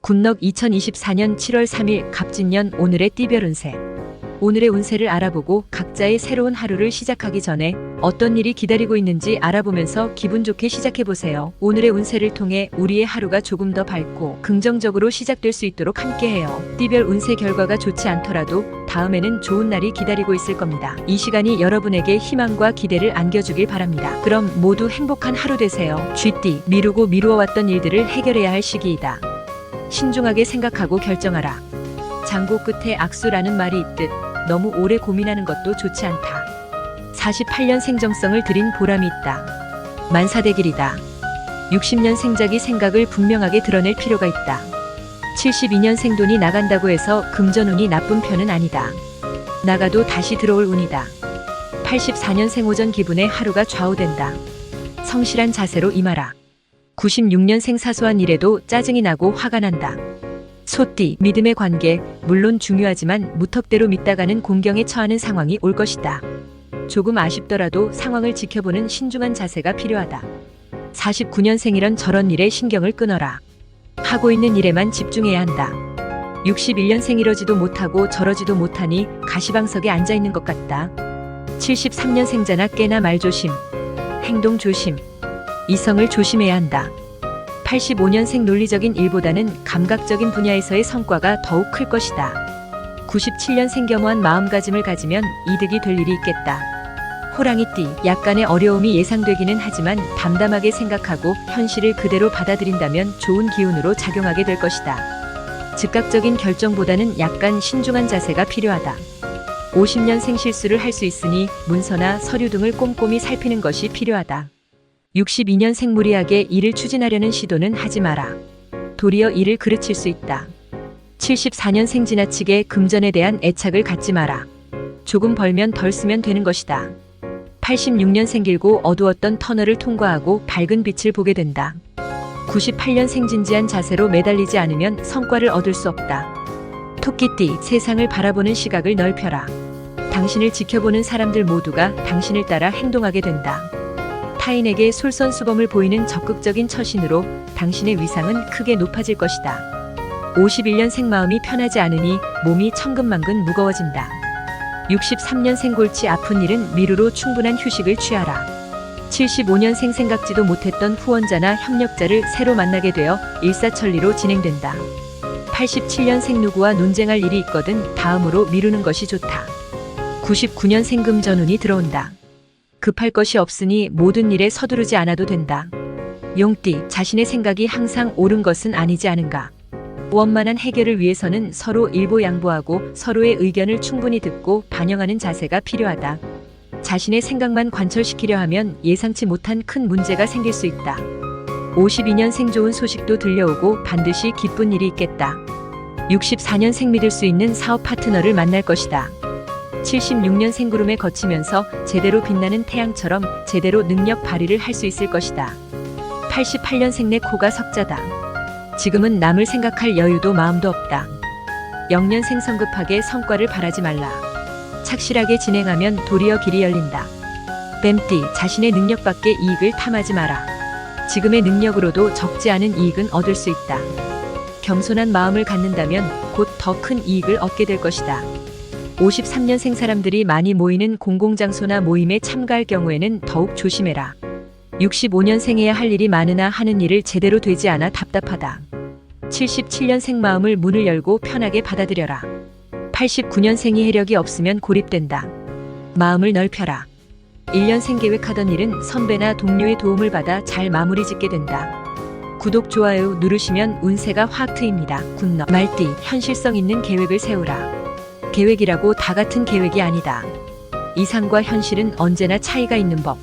굿넉 2024년 7월 3일 갑진년 오늘의 띠별 운세. 오늘의 운세를 알아보고 각자의 새로운 하루를 시작하기 전에 어떤 일이 기다리고 있는지 알아보면서 기분 좋게 시작해보세요. 오늘의 운세를 통해 우리의 하루가 조금 더 밝고 긍정적으로 시작될 수 있도록 함께해요. 띠별 운세 결과가 좋지 않더라도 다음에는 좋은 날이 기다리고 있을 겁니다. 이 시간이 여러분에게 희망과 기대를 안겨주길 바랍니다. 그럼 모두 행복한 하루 되세요. 쥐띠, 미루고 미루어왔던 일들을 해결해야 할 시기이다. 신중하게 생각하고 결정하라. 장고 끝에 악수라는 말이 있듯 너무 오래 고민하는 것도 좋지 않다. 48년 생정성을 들인 보람이 있다. 만사대길이다. 60년 생작이 생각을 분명하게 드러낼 필요가 있다. 72년생 돈이 나간다고 해서 금전운이 나쁜 편은 아니다. 나가도 다시 들어올 운이다. 84년생 오전 기분에 하루가 좌우된다. 성실한 자세로 임하라. 96년생 사소한 일에도 짜증이 나고 화가 난다. 소띠, 믿음의 관계, 물론 중요하지만 무턱대로 믿다가는 공경에 처하는 상황이 올 것이다. 조금 아쉽더라도 상황을 지켜보는 신중한 자세가 필요하다. 49년생이란 저런 일에 신경을 끊어라. 하고 있는 일에만 집중해야 한다. 61년생 이러지도 못하고 저러지도 못하니 가시방석에 앉아있는 것 같다. 73년생자나 깨나 말 조심. 행동 조심. 이성을 조심해야 한다. 85년생 논리적인 일보다는 감각적인 분야에서의 성과가 더욱 클 것이다. 97년생 겸허한 마음가짐을 가지면 이득이 될 일이 있겠다. 호랑이띠, 약간의 어려움이 예상되기는 하지만 담담하게 생각하고 현실을 그대로 받아들인다면 좋은 기운으로 작용하게 될 것이다. 즉각적인 결정보다는 약간 신중한 자세가 필요하다. 50년생 실수를 할 수 있으니 문서나 서류 등을 꼼꼼히 살피는 것이 필요하다. 62년생 무리하게 일을 추진하려는 시도는 하지 마라. 도리어 일을 그르칠 수 있다. 74년생 지나치게 금전에 대한 애착을 갖지 마라. 조금 벌면 덜 쓰면 되는 것이다. 86년생 길고 어두웠던 터널을 통과하고 밝은 빛을 보게 된다. 98년생 진지한 자세로 매달리지 않으면 성과를 얻을 수 없다. 토끼띠, 세상을 바라보는 시각을 넓혀라. 당신을 지켜보는 사람들 모두가 당신을 따라 행동하게 된다. 타인에게 솔선수범을 보이는 적극적인 처신으로 당신의 위상은 크게 높아질 것이다. 51년생 마음이 편하지 않으니 몸이 천근만근 무거워진다. 63년생 골치 아픈 일은 미루로 충분한 휴식을 취하라. 75년생 생각지도 못했던 후원자나 협력자를 새로 만나게 되어 일사천리로 진행된다. 87년생 누구와 논쟁할 일이 있거든 다음으로 미루는 것이 좋다. 99년생 금전운이 들어온다. 급할 것이 없으니 모든 일에 서두르지 않아도 된다. 용띠, 자신의 생각이 항상 옳은 것은 아니지 않은가. 원만한 해결을 위해서는 서로 일보양보하고 서로의 의견을 충분히 듣고 반영하는 자세가 필요하다. 자신의 생각만 관철시키려 하면 예상치 못한 큰 문제가 생길 수 있다. 52년생 좋은 소식도 들려오고 반드시 기쁜 일이 있겠다. 64년생 믿을 수 있는 사업 파트너를 만날 것이다. 76년생 구름에 거치면서 제대로 빛나는 태양처럼 제대로 능력 발휘를 할 수 있을 것이다. 88년생 내 코가 석자다. 지금은 남을 생각할 여유도 마음도 없다. 0년생 성급하게 성과를 바라지 말라. 착실하게 진행하면 도리어 길이 열린다. 뱀띠, 자신의 능력 밖의 이익을 탐하지 마라. 지금의 능력으로도 적지 않은 이익은 얻을 수 있다. 겸손한 마음을 갖는다면 곧 더 큰 이익을 얻게 될 것이다. 53년생 사람들이 많이 모이는 공공장소나 모임에 참가할 경우에는 더욱 조심해라. 65년생 해야 할 일이 많으나 하는 일을 제대로 되지 않아 답답하다. 77년생 마음을 문을 열고 편하게 받아들여라. 89년생이 해력이 없으면 고립된다. 마음을 넓혀라. 1년생 계획하던 일은 선배나 동료의 도움을 받아 잘 마무리 짓게 된다. 구독, 좋아요 누르시면 운세가 확 트입니다. 굿넉. 말띠, 현실성 있는 계획을 세우라. 계획이라고 다 같은 계획이 아니다. 이상과 현실은 언제나 차이가 있는 법.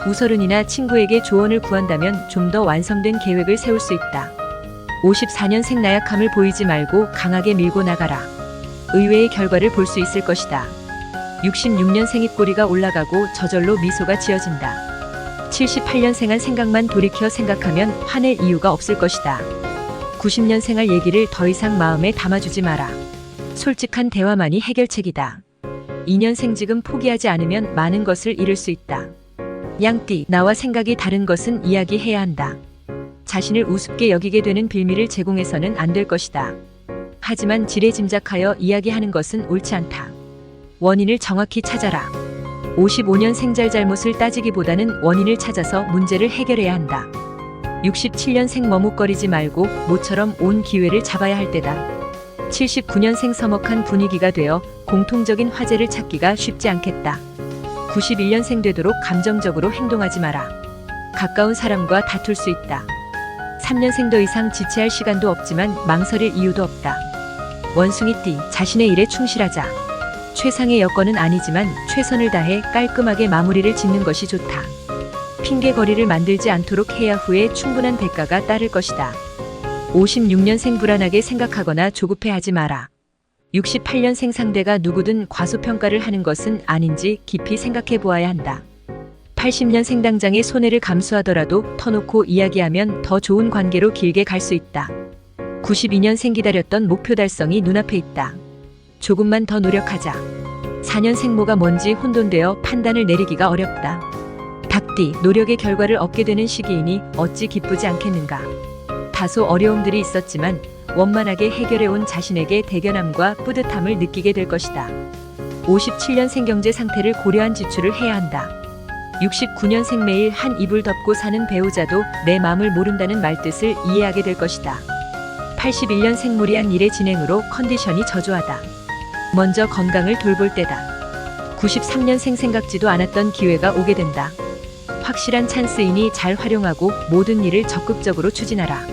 우설운이나 친구에게 조언을 구한다면 좀 더 완성된 계획을 세울 수 있다. 54년생 나약함을 보이지 말고 강하게 밀고 나가라. 의외의 결과를 볼 수 있을 것이다. 66년생 입꼬리가 올라가고 저절로 미소가 지어진다. 78년생한 생각만 돌이켜 생각하면 화낼 이유가 없을 것이다. 90년생 할 얘기를 더 이상 마음에 담아주지 마라. 솔직한 대화만이 해결책이다. 2년생 지금 포기하지 않으면 많은 것을 잃을 수 있다. 양띠, 나와 생각이 다른 것은 이야기해야 한다. 자신을 우습게 여기게 되는 빌미를 제공해서는 안 될 것이다. 하지만 지레짐작하여 이야기하는 것은 옳지 않다. 원인을 정확히 찾아라. 55년생 잘못을 따지기보다는 원인을 찾아서 문제를 해결해야 한다. 67년생 머뭇거리지 말고 모처럼 온 기회를 잡아야 할 때다. 79년생 서먹한 분위기가 되어 공통적인 화제를 찾기가 쉽지 않겠다. 91년생 되도록 감정적으로 행동하지 마라. 가까운 사람과 다툴 수 있다. 3년생 더 이상 지체할 시간도 없지만 망설일 이유도 없다. 원숭이띠, 자신의 일에 충실하자. 최상의 여건은 아니지만 최선을 다해 깔끔하게 마무리를 짓는 것이 좋다. 핑계거리를 만들지 않도록 해야 후에 충분한 대가가 따를 것이다. 56년생 불안하게 생각하거나 조급해하지 마라. 68년생 상대가 누구든 과소평가를 하는 것은 아닌지 깊이 생각해 보아야 한다. 80년생 당장의 손해를 감수하더라도 터놓고 이야기하면 더 좋은 관계로 길게 갈 수 있다. 92년생 기다렸던 목표 달성이 눈앞에 있다. 조금만 더 노력하자. 4년생 뭐가 뭔지 혼돈되어 판단을 내리기가 어렵다. 닭띠, 노력의 결과를 얻게 되는 시기이니 어찌 기쁘지 않겠는가. 다소 어려움들이 있었지만 원만하게 해결해온 자신에게 대견함과 뿌듯함을 느끼게 될 것이다. 57년생 경제 상태를 고려한 지출을 해야 한다. 69년생 매일 한 이불 덮고 사는 배우자도 내 마음을 모른다는 말뜻을 이해하게 될 것이다. 81년생 무리한 일의 진행으로 컨디션이 저조하다. 먼저 건강을 돌볼 때다. 93년생 생각지도 않았던 기회가 오게 된다. 확실한 찬스이니 잘 활용하고 모든 일을 적극적으로 추진하라.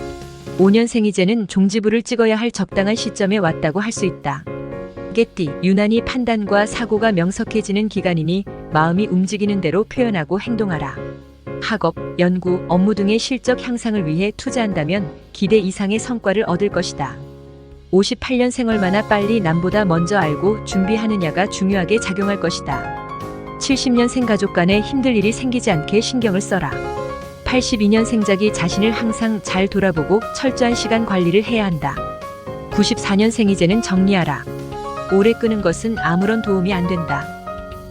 5년생 이제는 종지부를 찍어야 할 적당한 시점에 왔다고 할 수 있다. 개띠, 유난히 판단과 사고가 명석해지는 기간이니 마음이 움직이는 대로 표현하고 행동하라. 학업, 연구, 업무 등의 실적 향상을 위해 투자한다면 기대 이상의 성과를 얻을 것이다. 58년생 얼마나 빨리 남보다 먼저 알고 준비하느냐가 중요하게 작용할 것이다. 70년생 가족 간에 힘들 일이 생기지 않게 신경을 써라. 82년생작이 자신을 항상 잘 돌아보고 철저한 시간 관리를 해야 한다. 94년생 이제는 정리하라. 오래 끄는 것은 아무런 도움이 안 된다.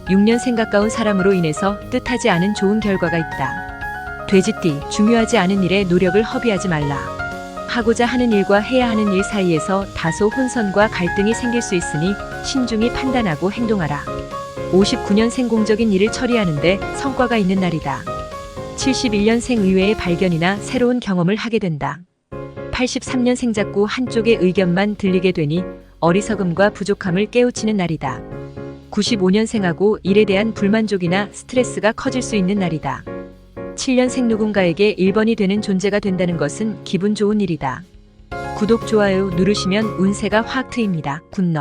6년생 가까운 사람으로 인해서 뜻하지 않은 좋은 결과가 있다. 돼지띠, 중요하지 않은 일에 노력을 허비하지 말라. 하고자 하는 일과 해야 하는 일 사이에서 다소 혼선과 갈등이 생길 수 있으니 신중히 판단하고 행동하라. 59년생 공적인 일을 처리하는데 성과가 있는 날이다. 71년생 의외의 발견이나 새로운 경험을 하게 된다. 83년생 자꾸 한쪽의 의견만 들리게 되니 어리석음과 부족함을 깨우치는 날이다. 95년생하고 일에 대한 불만족이나 스트레스가 커질 수 있는 날이다. 7년생 누군가에게 1번이 되는 존재가 된다는 것은 기분 좋은 일이다. 구독, 좋아요 누르시면 운세가 확 트입니다. 굿럭.